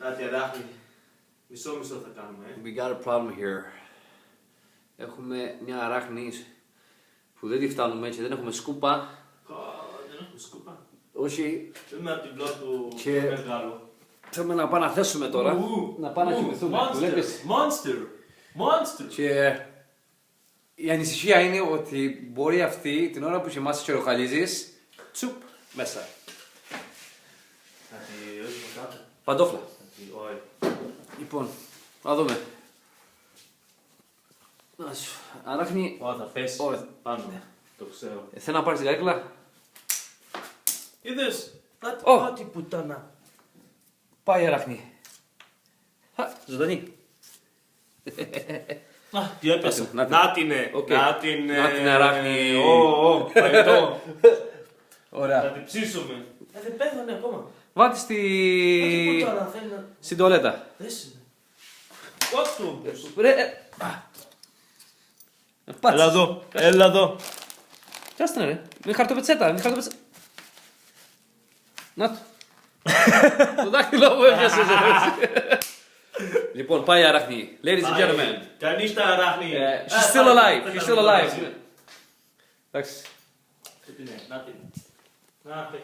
Κάτι αράχνη. Μισό θα κάνουμε. We got a problem here. Έχουμε μια αράχνη που δεν τη φτάνουμε έτσι, δεν έχουμε σκούπα. Δεν έχουμε σκούπα. Όχι. Είμαι από την πλώτη του Και- μεγάλου. Θέλουμε να πάμε να θέσουμε τώρα. Να πάμε να κοιμηθούμε. Βλέπεις. Monster! Και η ανησυχία είναι ότι μπορεί αυτή την ώρα που κοιμάσαι και ροχαλίζεις, τσουπ, μέσα. Κάτι, όχι ποτέ. Παντόφλα. Κάτι, όχι. Λοιπόν, να δούμε. Αράχνη, Ω, θα πέσει Όχι. πάνω. Το ξέρω. θέλω να πάρεις την καρέκλα. Είδες! Ω. Κάτι πουτάνα. Πάει η αράχνη. Ζωντανή. Τι έπεσε. Να την. Να την είναι. Οκ. Να την. Να την αράχνη. Φαγητό. Θα Ωραία. την ψήσουμε. Δεν πέθανε ακόμα. Βάλτε Κάτι πουτάνα θέλει να... στην τουαλέτα. Δες είναι. Κότσου. Ρε, πάτσε. Έλα εδώ. Έλα εδώ. Κάτσε ρε. Είναι χαρτοπετσέτα. Είναι χαρτοπετσέτα. Να το. Το δάχτυλό μου έπιασε. Λοιπόν, πάει η αράχνη. Ladies and gentlemen. Κανείς τα αράχνη. She's still alive. She's still alive. Εντάξει. Να την. Να την.